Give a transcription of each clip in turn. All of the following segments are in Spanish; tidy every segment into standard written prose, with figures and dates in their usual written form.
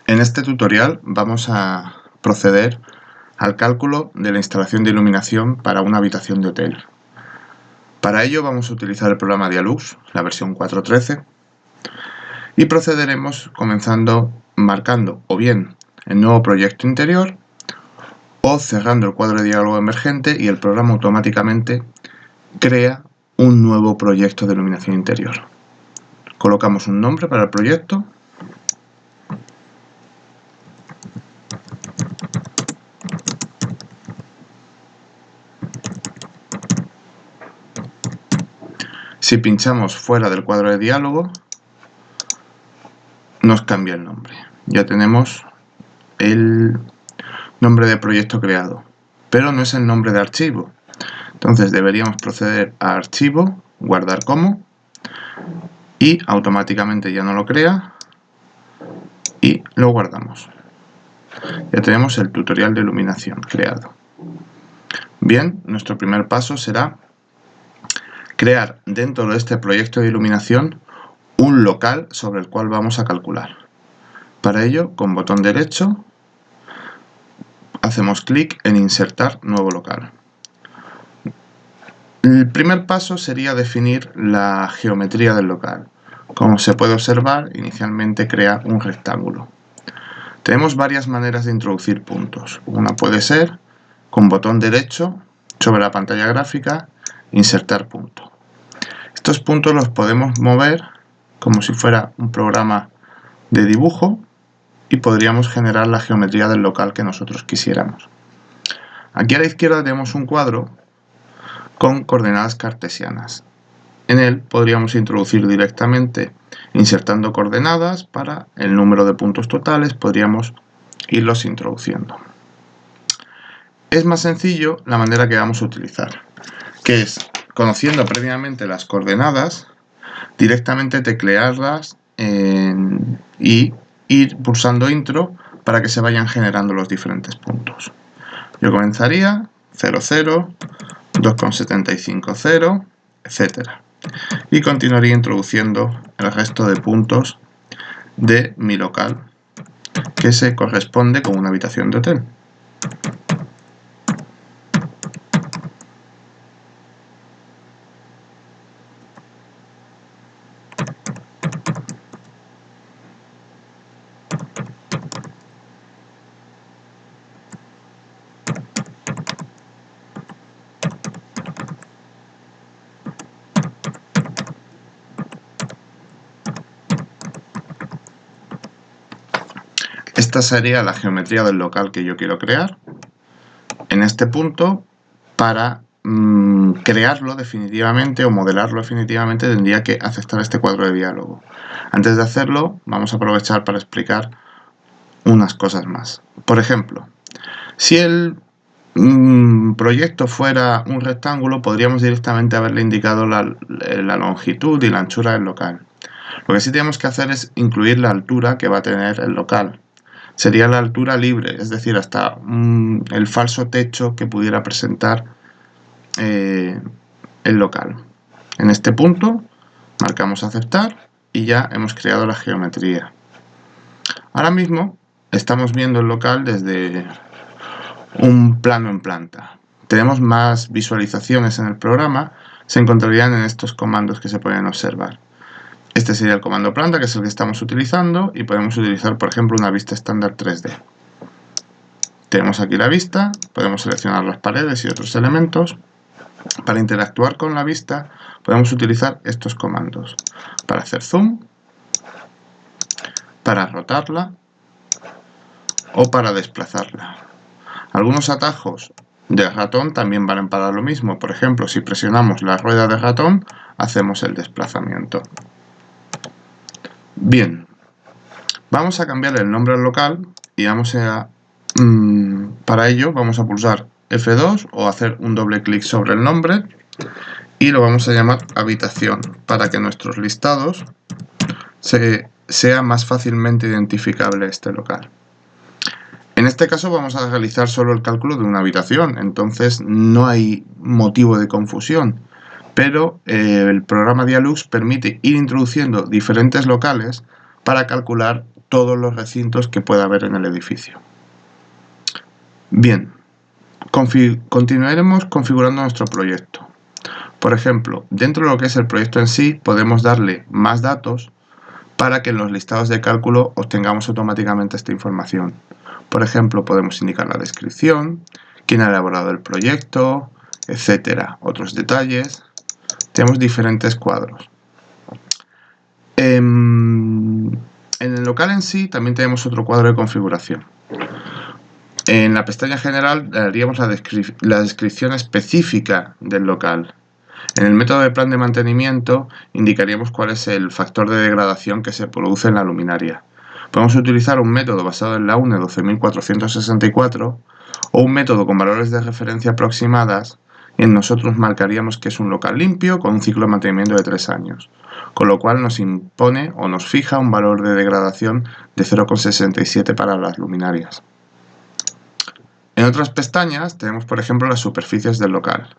En este tutorial vamos a proceder al cálculo de la instalación de iluminación para una habitación de hotel. Para ello vamos a utilizar el programa Dialux, la versión 4.13, y procederemos comenzando marcando o bien el nuevo proyecto interior o cerrando el cuadro de diálogo emergente y el programa automáticamente crea un nuevo proyecto de iluminación interior. Colocamos un nombre para el proyecto . Si pinchamos fuera del cuadro de diálogo, nos cambia el nombre. Ya tenemos el nombre de proyecto creado, pero no es el nombre de archivo. Entonces deberíamos proceder a archivo, guardar como, y automáticamente ya no lo crea y lo guardamos. Ya tenemos el tutorial de iluminación creado. Bien, nuestro primer paso será crear dentro de este proyecto de iluminación un local sobre el cual vamos a calcular. Para ello, con botón derecho, hacemos clic en insertar nuevo local. El primer paso sería definir la geometría del local. Como se puede observar, inicialmente crea un rectángulo. Tenemos varias maneras de introducir puntos. Una puede ser con botón derecho sobre la pantalla gráfica, insertar punto. Estos puntos los podemos mover como si fuera un programa de dibujo y podríamos generar la geometría del local que nosotros quisiéramos. Aquí a la izquierda tenemos un cuadro con coordenadas cartesianas. En él podríamos introducir directamente, insertando coordenadas para el número de puntos totales, podríamos irlos introduciendo. Es más sencillo la manera que vamos a utilizar, que es, conociendo previamente las coordenadas, directamente teclearlas y ir pulsando intro para que se vayan generando los diferentes puntos. Yo comenzaría 0, 0, 2,75, 0, etc. Y continuaría introduciendo el resto de puntos de mi local, que se corresponde con una habitación de hotel. Esta sería la geometría del local que yo quiero crear. En este punto, para crearlo definitivamente o modelarlo definitivamente, tendría que aceptar este cuadro de diálogo. Antes de hacerlo, vamos a aprovechar para explicar unas cosas más. Por ejemplo, si el proyecto fuera un rectángulo, podríamos directamente haberle indicado la longitud y la anchura del local. Lo que sí tenemos que hacer es incluir la altura que va a tener el local. Sería la altura libre, es decir, hasta el falso techo que pudiera presentar el local. En este punto marcamos aceptar y ya hemos creado la geometría. Ahora mismo estamos viendo el local desde un plano en planta. Tenemos más visualizaciones en el programa, se encontrarían en estos comandos que se pueden observar. Este sería el comando planta, que es el que estamos utilizando, y podemos utilizar, por ejemplo, una vista estándar 3D. Tenemos aquí la vista, podemos seleccionar las paredes y otros elementos. Para interactuar con la vista, podemos utilizar estos comandos. Para hacer zoom, para rotarla o para desplazarla. Algunos atajos de ratón también valen para lo mismo. Por ejemplo, si presionamos la rueda de ratón, hacemos el desplazamiento. Bien, vamos a cambiar el nombre al local y para ello vamos a pulsar F2 o hacer un doble clic sobre el nombre y lo vamos a llamar habitación para que nuestros listados sea más fácilmente identificable este local. En este caso vamos a realizar solo el cálculo de una habitación, entonces no hay motivo de confusión. Pero el programa Dialux permite ir introduciendo diferentes locales para calcular todos los recintos que pueda haber en el edificio. Bien, continuaremos configurando nuestro proyecto. Por ejemplo, dentro de lo que es el proyecto en sí, podemos darle más datos para que en los listados de cálculo obtengamos automáticamente esta información. Por ejemplo, podemos indicar la descripción, quién ha elaborado el proyecto, etcétera, otros detalles. Tenemos diferentes cuadros. En el local en sí también tenemos otro cuadro de configuración. En la pestaña general daríamos la descripción específica del local. En el método de plan de mantenimiento indicaríamos cuál es el factor de degradación que se produce en la luminaria. Podemos utilizar un método basado en la UNE 12464 o un método con valores de referencia aproximadas y en nosotros marcaríamos que es un local limpio con un ciclo de mantenimiento de 3 años, con lo cual nos impone o nos fija un valor de degradación de 0,67 para las luminarias. En otras pestañas tenemos, por ejemplo, las superficies del local.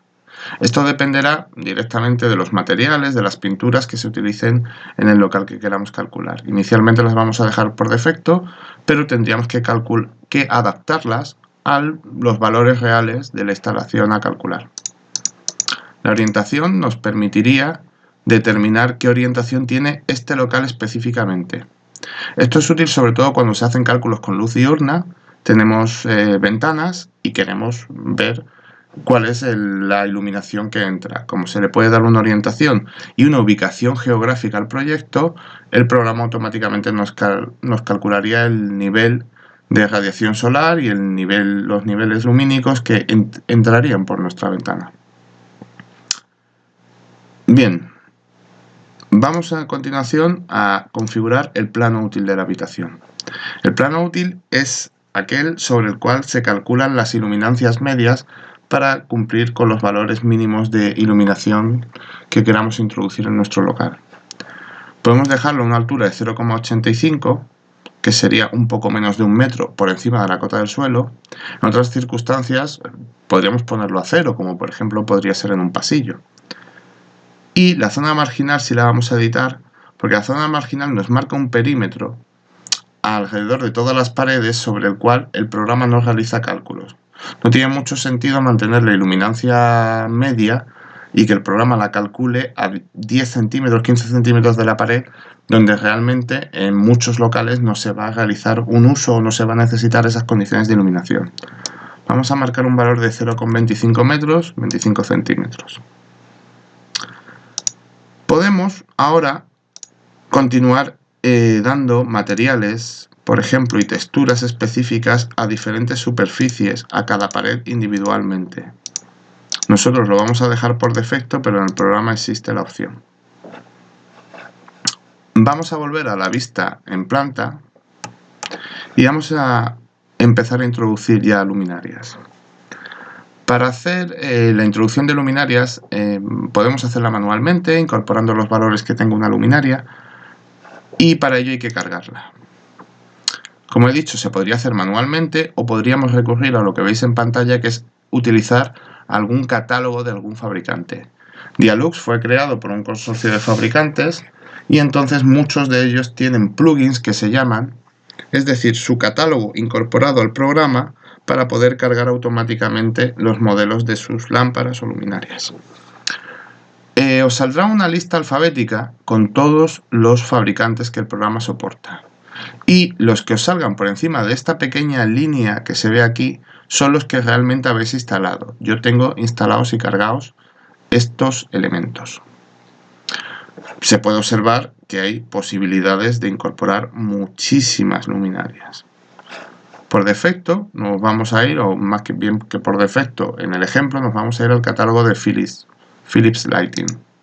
Esto dependerá directamente de los materiales, de las pinturas que se utilicen en el local que queramos calcular. Inicialmente las vamos a dejar por defecto, pero tendríamos que adaptarlas a los valores reales de la instalación a calcular. La orientación nos permitiría determinar qué orientación tiene este local específicamente. Esto es útil sobre todo cuando se hacen cálculos con luz diurna, tenemos ventanas y queremos ver cuál es la iluminación que entra. Como se le puede dar una orientación y una ubicación geográfica al proyecto, el programa automáticamente nos calcularía el nivel de radiación solar y los niveles lumínicos que entrarían por nuestra ventana. Bien, vamos a continuación a configurar el plano útil de la habitación. El plano útil es aquel sobre el cual se calculan las iluminancias medias para cumplir con los valores mínimos de iluminación que queramos introducir en nuestro local. Podemos dejarlo a una altura de 0,85, que sería un poco menos de 1 metro por encima de la cota del suelo. En otras circunstancias podríamos ponerlo a 0, como por ejemplo podría ser en un pasillo. Y la zona marginal sí la vamos a editar, porque la zona marginal nos marca un perímetro alrededor de todas las paredes sobre el cual el programa no realiza cálculos. No tiene mucho sentido mantener la iluminancia media y que el programa la calcule a 10 centímetros, 15 centímetros de la pared, donde realmente en muchos locales no se va a realizar un uso o no se va a necesitar esas condiciones de iluminación. Vamos a marcar un valor de 0,25 metros, 25 centímetros. Podemos ahora continuar dando materiales, por ejemplo, y texturas específicas a diferentes superficies, a cada pared individualmente. Nosotros lo vamos a dejar por defecto, pero en el programa existe la opción. Vamos a volver a la vista en planta y vamos a empezar a introducir ya luminarias. Para hacer la introducción de luminarias podemos hacerla manualmente, incorporando los valores que tenga una luminaria, y para ello hay que cargarla. Como he dicho, se podría hacer manualmente o podríamos recurrir a lo que veis en pantalla, que es utilizar algún catálogo de algún fabricante. Dialux fue creado por un consorcio de fabricantes y entonces muchos de ellos tienen plugins que se llaman, es decir, su catálogo incorporado al programa para poder cargar automáticamente los modelos de sus lámparas o luminarias. Os saldrá una lista alfabética con todos los fabricantes que el programa soporta. Y los que os salgan por encima de esta pequeña línea que se ve aquí son los que realmente habéis instalado. Yo tengo instalados y cargados estos elementos. Se puede observar que hay posibilidades de incorporar muchísimas luminarias. Por defecto nos vamos a ir, o más que bien que por defecto en el ejemplo, nos vamos a ir al catálogo de Philips Lighting.